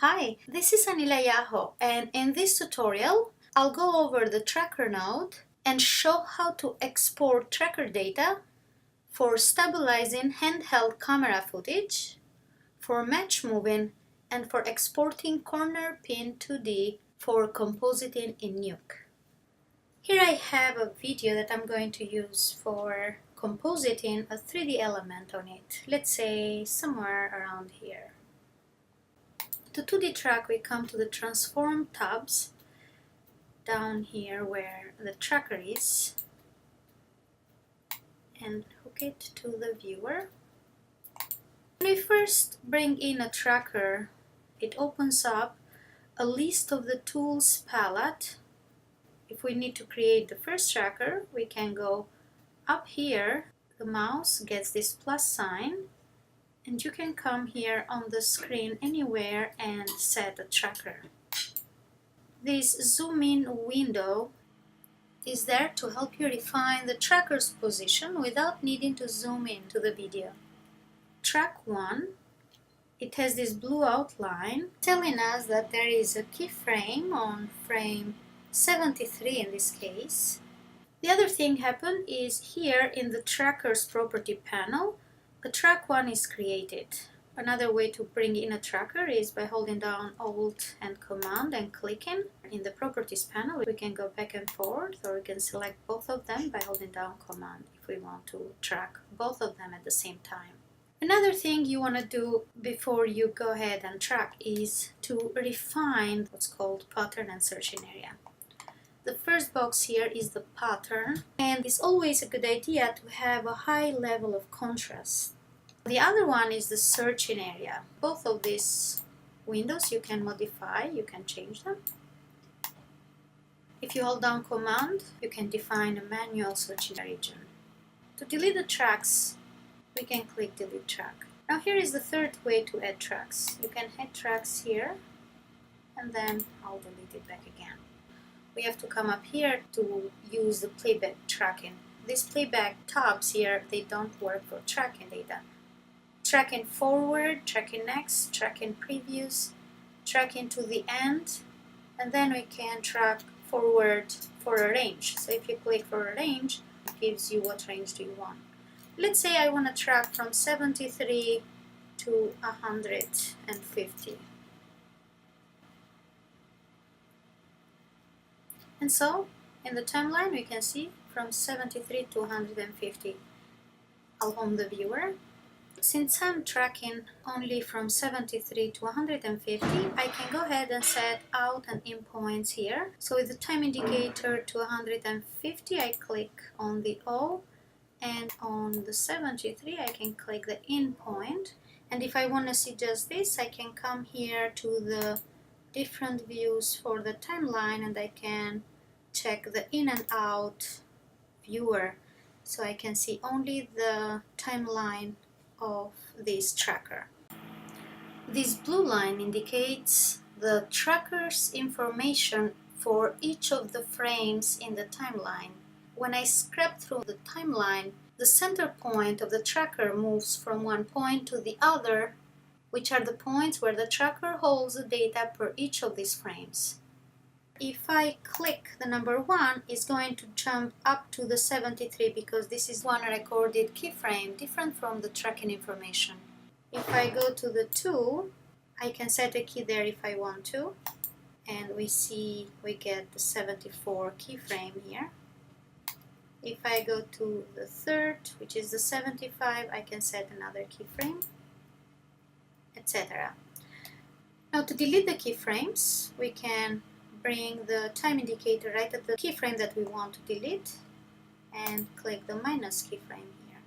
Hi, this is Anilamation, and in this tutorial I'll go over the tracker node and show how to export tracker data for stabilizing handheld camera footage, for match moving, and for exporting corner pin 2D for compositing in Nuke. Here I have a video that I'm going to use for compositing a 3D element on it, let's say somewhere around here. To 2D track, we come to the Transform tabs down here where the tracker is and hook it to the viewer. When we first bring in a tracker, it opens up a list of the tools palette. If we need to create the first tracker, we can go up here. The mouse gets this plus sign, and you can come here on the screen anywhere and set a tracker. This zoom in window is there to help you refine the tracker's position without needing to zoom in to the video. Track 1, it has this blue outline telling us that there is a keyframe on frame 73 in this case. The other thing happened is here in the tracker's property panel, a track 1 is created. Another way to bring in a tracker is by holding down Alt and Command and clicking. In the Properties panel, we can go back and forth, or we can select both of them by holding down Command if we want to track both of them at the same time. Another thing you want to do before you go ahead and track is to refine what's called pattern insertion area. The first box here is the pattern, and it's always a good idea to have a high level of contrast. The other one is the searching area. Both of these windows you can modify, you can change them. If you hold down Command, you can define a manual searching region. To delete the tracks, we can click Delete Track. Now here is the third way to add tracks. You can add tracks here, and then I'll delete it back again. We have to come up here to use the playback tracking. These playback tabs here, they don't work for tracking data. Tracking forward, tracking next, tracking previous, tracking to the end, and then we can track forward for a range. So if you click for a range, it gives you what range do you want. Let's say I want to track from 73 to 150. And so, in the timeline, we can see from 73 to 150. I'll home the viewer. Since I'm tracking only from 73 to 150, I can go ahead and set out and in points here. So with the time indicator to 150, I click on the O, and on the 73, I can click the in point. And if I want to see just this, I can come here to the different views for the timeline, and I can check the in and out viewer, so I can see only the timeline of this tracker. This blue line indicates the tracker's information for each of the frames in the timeline. When I scrap through the timeline, the center point of the tracker moves from one point to the other, which are the points where the tracker holds the data per each of these frames. If I click the number 1, it's going to jump up to the 73 because this is one recorded keyframe, different from the tracking information. If I go to the 2, I can set a key there if I want to, and we get the 74 keyframe here. If I go to the 3rd, which is the 75, I can set another keyframe, etc. Now to delete the keyframes, we can bring the time indicator right at the keyframe that we want to delete and click the minus keyframe here.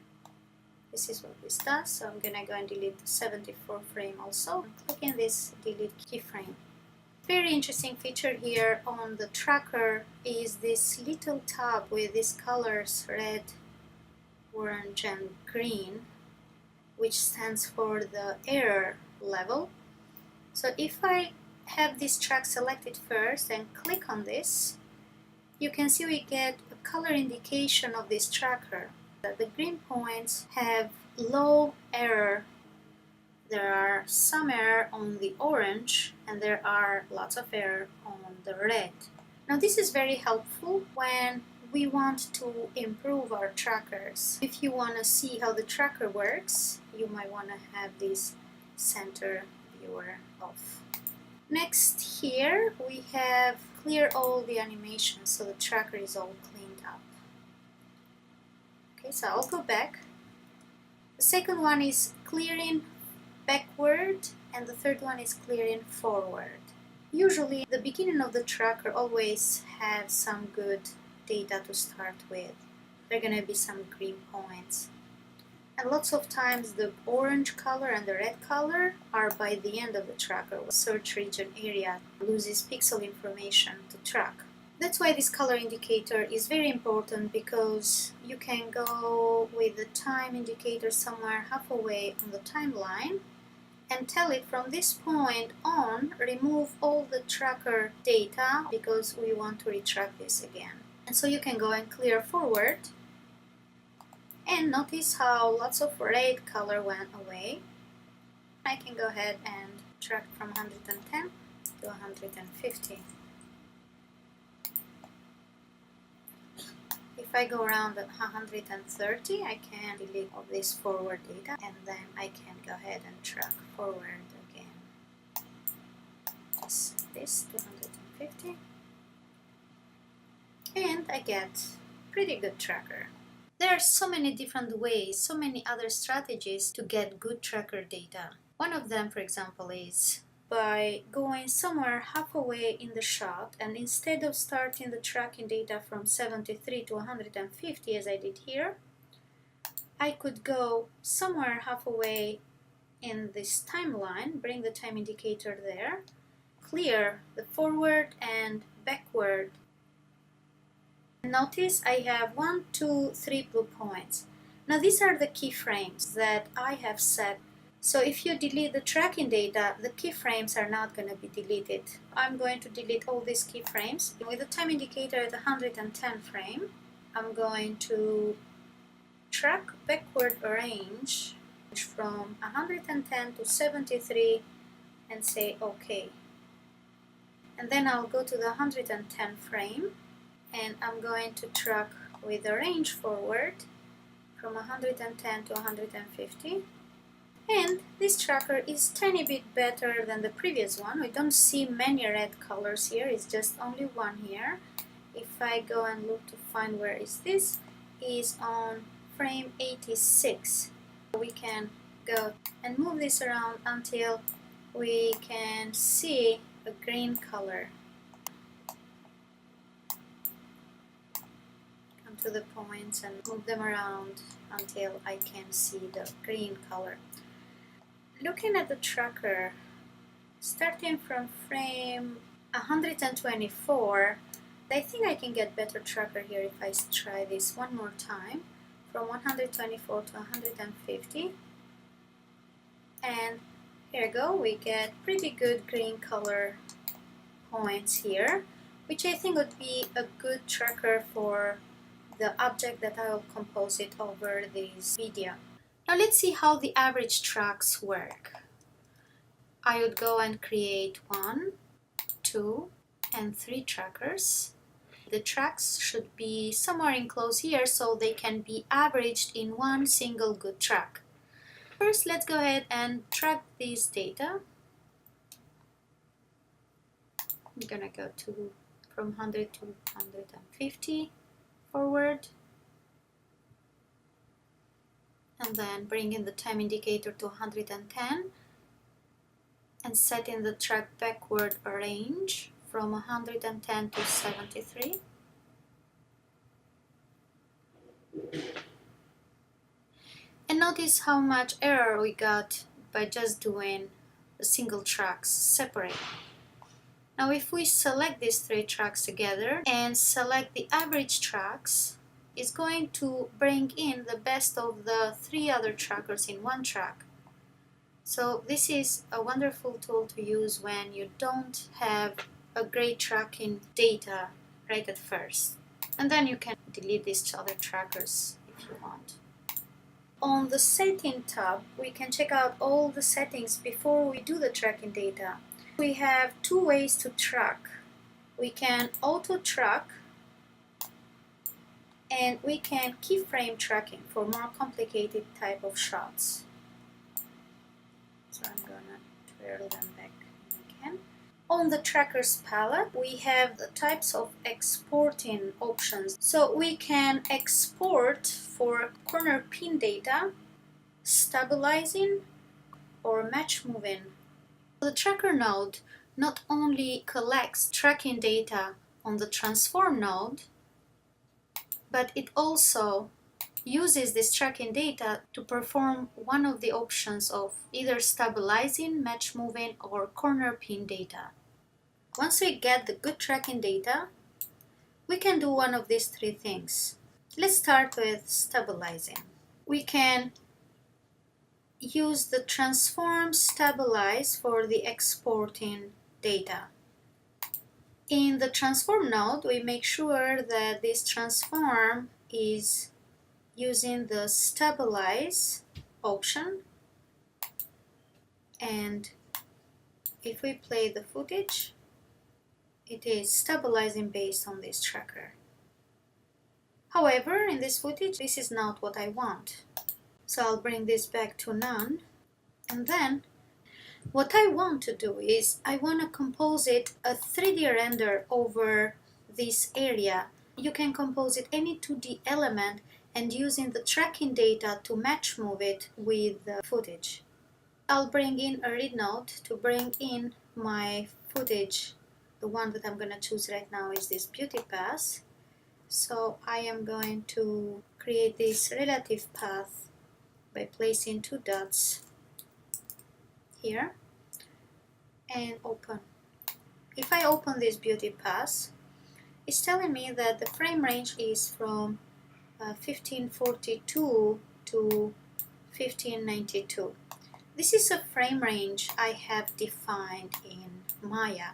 This is what this does, so I'm gonna go and delete the 74 frame also. Clicking this delete keyframe. Very interesting feature here on the tracker is this little tab with these colors red, orange and green, which stands for the error level. So if I have this track selected first and click on this, you can see we get a color indication of this tracker. The green points have low error, there are some error on the orange and there are lots of error on the red. Now this is very helpful when we want to improve our trackers. If you want to see how the tracker works, you might want to have this center viewer off. Next, here we have clear all the animations so the tracker is all cleaned up. Okay, so I'll go back. The second one is clearing backward and the third one is clearing forward. Usually the beginning of the tracker always has some good data to start with. There are going to be some green points. And lots of times the orange color and the red color are by the end of the tracker. Search region area loses pixel information to track. That's why this color indicator is very important, because you can go with the time indicator somewhere halfway on the timeline and tell it from this point on, remove all the tracker data because we want to retract this again. And so you can go and clear forward. And notice how lots of red color went away. I can go ahead and track from 110 to 150. If I go around at 130, I can delete all this forward data and then I can go ahead and track forward again. This 250. And I get pretty good tracker. There are so many different ways, so many other strategies to get good tracker data. One of them, for example, is by going somewhere halfway in the shot, and instead of starting the tracking data from 73 to 150 as I did here, I could go somewhere halfway in this timeline, bring the time indicator there, clear the forward and backward. Notice I have 1, 2, 3 blue points. Now these are the keyframes that I have set. So if you delete the tracking data, the keyframes are not going to be deleted. I'm going to delete all these keyframes. With the time indicator at 110 frame, I'm going to track backward range from 110 to 73 and say OK. And then I'll go to the 110 frame. And I'm going to track with the range forward from 110 to 150. And this tracker is tiny bit better than the previous one. We don't see many red colors here, it's just only one here. If I go and look to find where is this, is on frame 86. We can go and move this around until we can see a green color. To the points and move them around until I can see the green color. Looking at the tracker, starting from frame 124, I think I can get better tracker here if I try this one more time from 124 to 150. And here we go, we get pretty good green color points here, which I think would be a good tracker for the object that I will compose it over this video. Now let's see how the average tracks work. I would go and create 1, 2, and 3 trackers. The tracks should be somewhere enclosed here so they can be averaged in one single good track. First, let's go ahead and track these data. I'm gonna go to from 100 to 150. Forward, and then bring in the time indicator to 110 and set in the track backward range from 110 to 73. And notice how much error we got by just doing the single tracks separate. Now if we select these 3 tracks together and select the average tracks, it's going to bring in the best of the 3 other trackers in one track. So this is a wonderful tool to use when you don't have a great tracking data right at first. And then you can delete these other trackers if you want. On the setting tab, we can check out all the settings before we do the tracking data. We have two ways to track. We can auto track and we can keyframe tracking for more complicated type of shots. So I'm gonna twirl them back again. On the trackers palette, we have the types of exporting options. So we can export for corner pin data, stabilizing, or match moving. The tracker node not only collects tracking data on the transform node, but it also uses this tracking data to perform one of the options of either stabilizing, match moving, or corner pin data. Once we get the good tracking data, we can do one of these three things. Let's start with stabilizing. We can use the transform stabilize for the exporting data. In the transform node, we make sure that this transform is using the stabilize option, and if we play the footage, it is stabilizing based on this tracker. However, in this footage, this is not what I want. So I'll bring this back to none, and then what I want to do is I want to compose it a 3D render over this area. You can compose it any 2D element and using the tracking data to match move it with the footage. I'll bring in a read node to bring in my footage. The one that I'm going to choose right now is this beauty path. So I am going to create this relative path by placing two dots here and open. If I open this beauty path, it's telling me that the frame range is from 1542 to 1592. This is a frame range I have defined in Maya.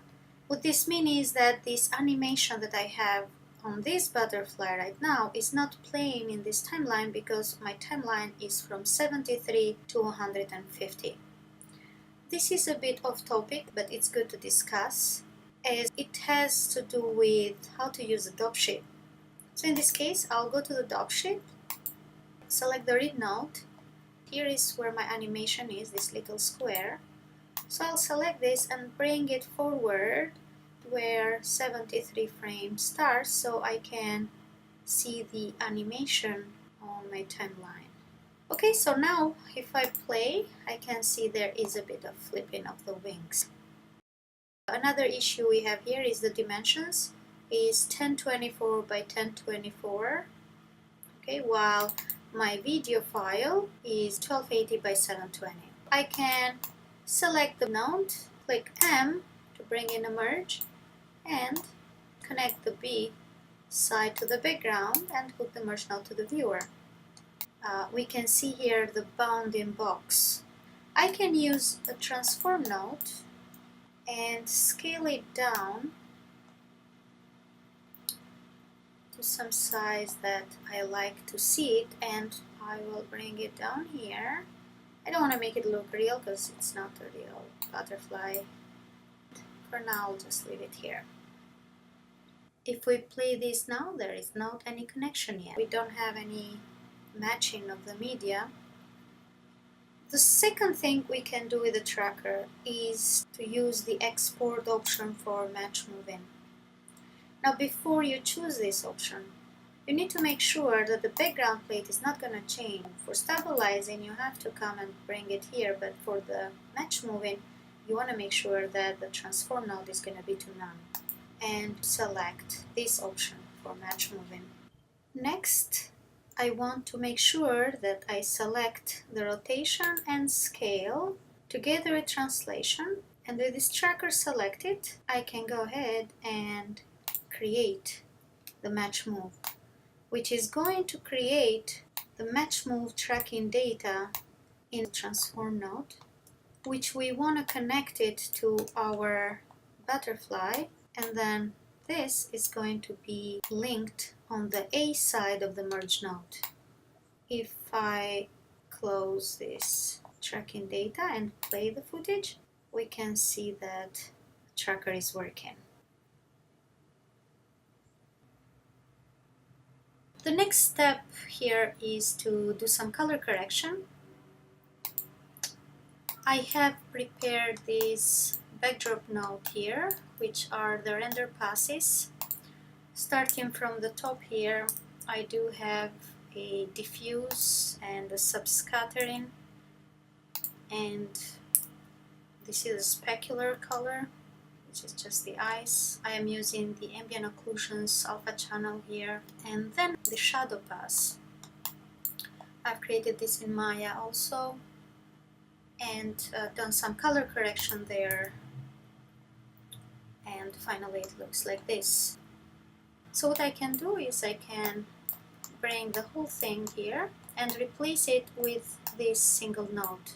What this means is that this animation that I have on this butterfly right now is not playing in this timeline because my timeline is from 73 to 150. This is a bit off topic, but it's good to discuss as it has to do with how to use the DOP sheet. So in this case, I'll go to the DOP sheet, select the read node. Here is where my animation is, this little square. So I'll select this and bring it forward where 73 frames starts so I can see the animation on my timeline. Okay, so now if I play, I can see there is a bit of flipping of the wings. Another issue we have here is the dimensions is 1024 by 1024, okay, while my video file is 1280 by 720. I can select the node, click M to bring in a merge, and connect the B side to the background and hook the merge node to the viewer. We can see here the bounding box. I can use a transform node and scale it down to some size that I like to see it, and I will bring it down here. I don't want to make it look real because it's not a real butterfly. For now, I'll just leave it here. If we play this now, there is not any connection yet. We don't have any matching of the media. The second thing we can do with the tracker is to use the export option for match moving. Now before you choose this option, you need to make sure that the background plate is not going to change. For stabilizing, you have to come and bring it here, but for the match moving, you want to make sure that the transform node is going to be to none. And select this option for match moving. Next, I want to make sure that I select the rotation and scale together with translation, and with this tracker selected, I can go ahead and create the match move, which is going to create the match move tracking data in transform node, which we want to connect it to our butterfly, and then this is going to be linked on the A side of the merge node. If I close this tracking data and play the footage, we can see that the tracker is working. The next step here is to do some color correction. I have prepared this backdrop node here, which are the render passes. Starting from the top here, I do have a diffuse and a subscattering, and this is a specular color, which is just the eyes. I am using the ambient occlusions alpha channel here, and then the shadow pass. I've created this in Maya also, and done some color correction there, and finally it looks like this. So what I can do is I can bring the whole thing here and replace it with this single node.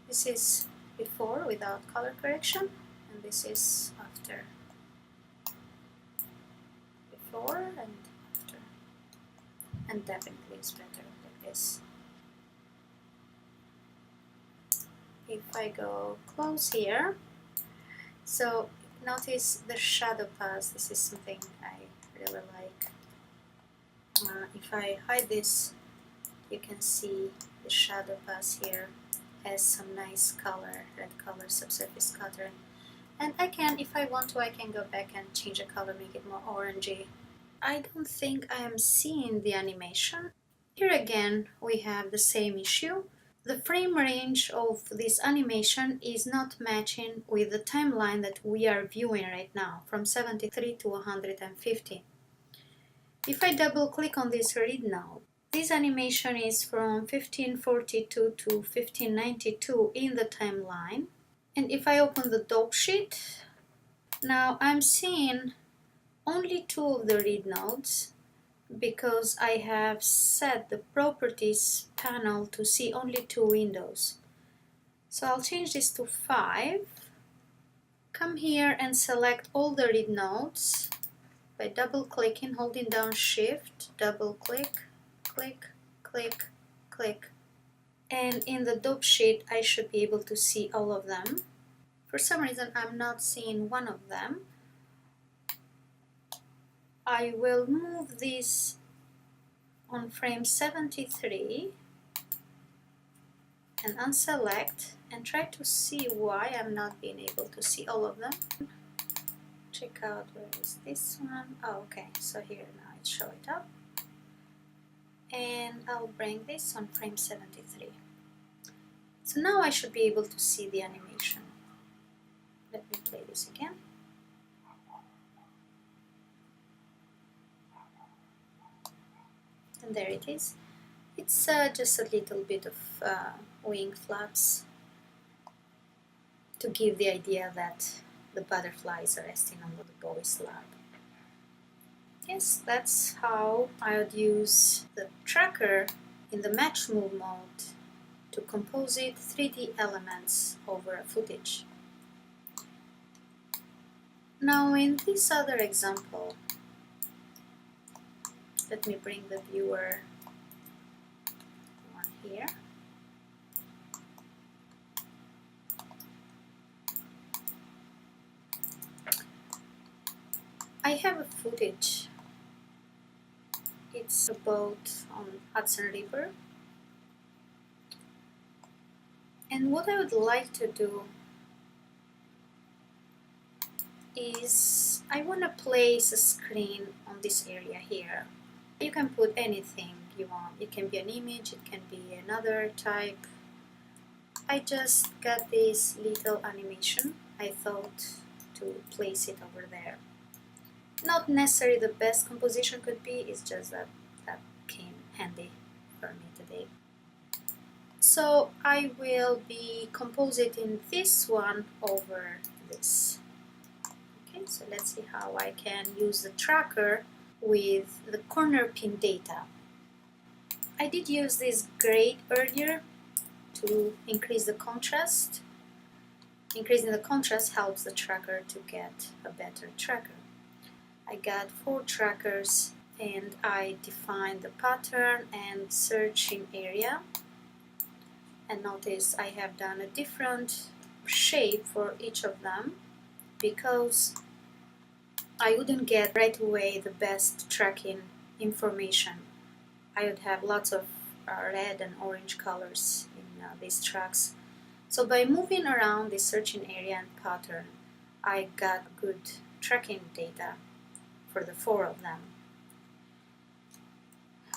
This is before without color correction, and this is after. Before and after. And definitely it's better like this. If I go close here, so notice the shadow pass. This is something I really like. If I hide this, you can see the shadow pass here has some nice color, red color, subsurface scattering. And I can, if I want to, I can go back and change the color, make it more orangey. I don't think I am seeing the animation. Here again, we have the same issue. The frame range of this animation is not matching with the timeline that we are viewing right now, from 73 to 150. If I double click on this read node, this animation is from 1542 to 1592 in the timeline. And if I open the dope sheet, now I'm seeing only two of the read nodes because I have set the properties panel to see only two windows. So I'll change this to 5. Come here and select all the read nodes by double clicking, holding down shift, double click, click, click, click. And in the dope sheet I should be able to see all of them. For some reason I'm not seeing one of them. I will move this on frame 73 and unselect and try to see why I'm not being able to see all of them. Check out where is this one. Oh, okay, so here now it show it up. And I'll bring this on frame 73. So now I should be able to see the animation. Let me play this again. And there it is. It's just a little bit of wing flaps to give the idea that the butterflies are resting on the boy's lap. Yes, that's how I would use the tracker in the match move mode to composite 3D elements over a footage. Now in this other example, let me bring the viewer one here. I have a footage. It's a boat on Hudson River. And what I would like to do is I want to place a screen on this area here. You can put anything you want. It can be an image, it can be another type. I just got this little animation. I thought to place it over there. Not necessarily the best composition could be, it's just that that came handy for me today. So I will be compositing this one over this. Okay, so let's see how I can use the tracker with the corner pin data. I did use this grade earlier to increase the contrast. Increasing the contrast helps the tracker to get a better tracker. I got 4 trackers and I define the pattern and searching area. And notice I have done a different shape for each of them because I wouldn't get right away the best tracking information. I would have lots of red and orange colors in these tracks. So by moving around the searching area and pattern, I got good tracking data for the 4 of them.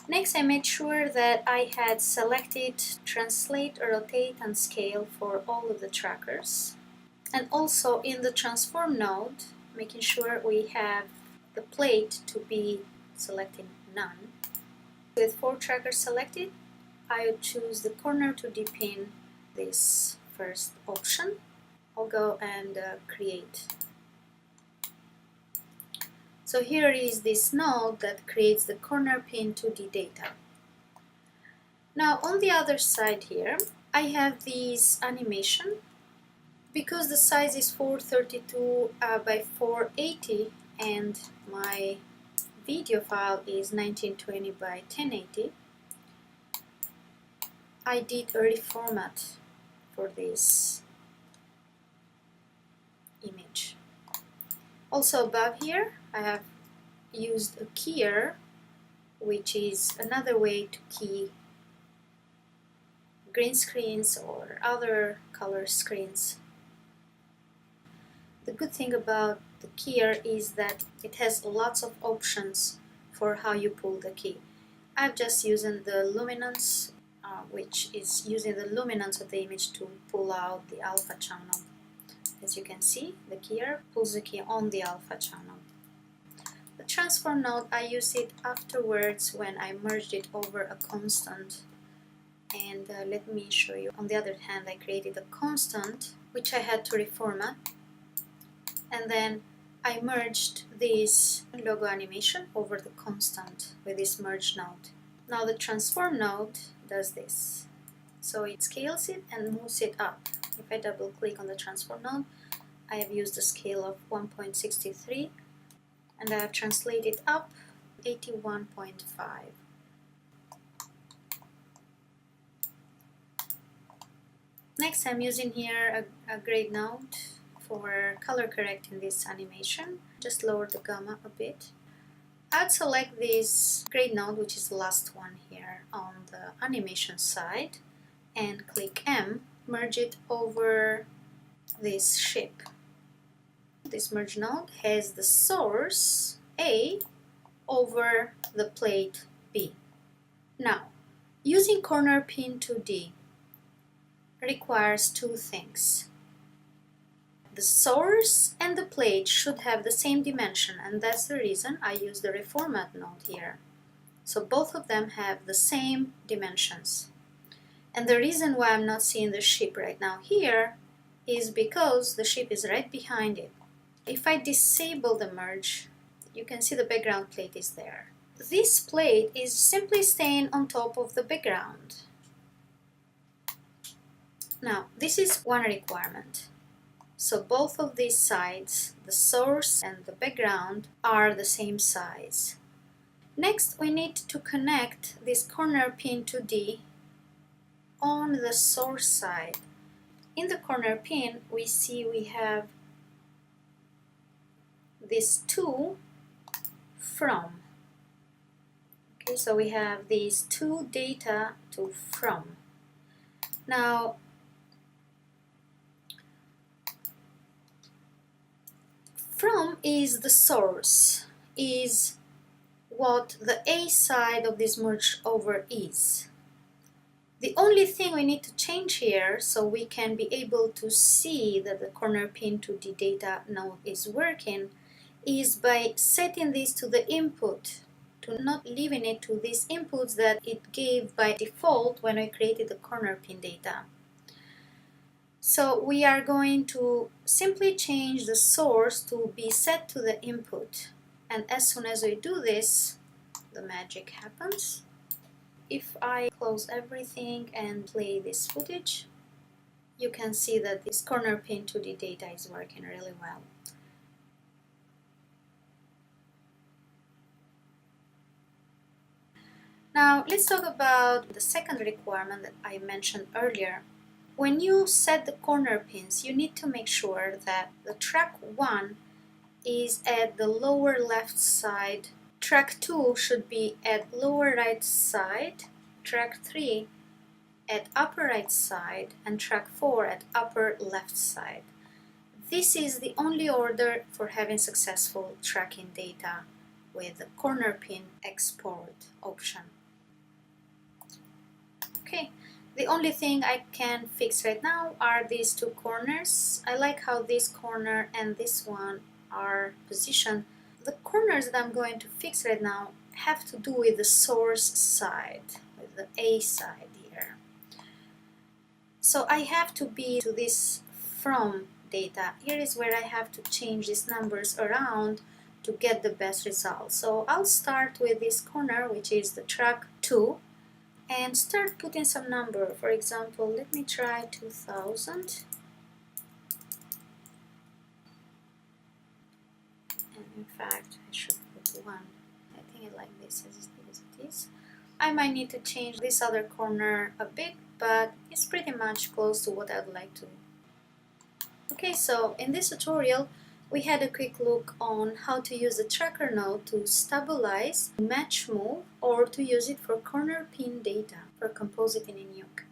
Next, I made sure that I had selected translate, rotate, and scale for all of the trackers. And also in the transform node, making sure we have the plate to be selecting none. With 4 trackers selected, I would choose the corner to depin, this first option. I'll go and create. So here is this node that creates the corner pin 2D data. Now on the other side here, I have these animation. Because the size is 432 by 480 and my video file is 1920 by 1080, I did a reformat for this image. Also above here, I have used a keyer, which is another way to key green screens or other color screens. The good thing about the keyer is that it has lots of options for how you pull the key. I've just used the luminance, which is using the luminance of the image to pull out the alpha channel. As you can see, the keyer pulls the key on the alpha channel. The transform node, I use it afterwards when I merged it over a constant. And let me show you. On the other hand, I created a constant, which I had to reformat. And then I merged this logo animation over the constant with this merge node. Now the transform node does this. So it scales it and moves it up. If I double click on the transform node, I have used a scale of 1.63 and I have translated up 81.5. Next, I'm using here a grade node for color correcting this animation. Just lower the gamma a bit. I'd select this grade node, which is the last one here on the animation side, and click M, merge it over this ship. This merge node has the source A over the plate B. Now, using corner pin 2D requires 2 things. The source and the plate should have the same dimension, and that's the reason I use the reformat node here. So both of them have the same dimensions. And the reason why I'm not seeing the ship right now here is because the ship is right behind it. If I disable the merge, you can see the background plate is there. This plate is simply staying on top of the background. Now, this is one requirement. So both of these sides, the source and the background, are the same size. Next, we need to connect this corner pin 2D on the source side. In the corner pin, we see we have this to from. Okay, so we have these 2 data to from. Now, from is the source, is what the A side of this merge over is. The only thing we need to change here so we can be able to see that the corner pin 2D data node is working is by setting this to the input, to not leaving it to these inputs that it gave by default when I created the corner pin data. So we are going to simply change the source to be set to the input. And as soon as we do this, the magic happens. If I close everything and play this footage, you can see that this corner pin 2D data is working really well. Now let's talk about the second requirement that I mentioned earlier. When you set the corner pins, you need to make sure that the track 1 is at the lower left side, track 2 should be at lower right side, track 3 at upper right side, and track 4 at upper left side. This is the only order for having successful tracking data with the corner pin export option. Okay, the only thing I can fix right now are these two corners. I like how this corner and this one are positioned. The corners that I'm going to fix right now have to do with the source side, with the A side here. So I have to be to this from data. Here is where I have to change these numbers around to get the best result. So I'll start with this corner, which is the track 2, and start putting some number. For example, let me try 2000. And in fact, I should put 1. I think I like this as big as it is. I might need to change this other corner a bit, but it's pretty much close to what I'd like to. Okay, so in this tutorial, we had a quick look on how to use the tracker node to stabilize, match move, or to use it for corner pin data for compositing in Nuke.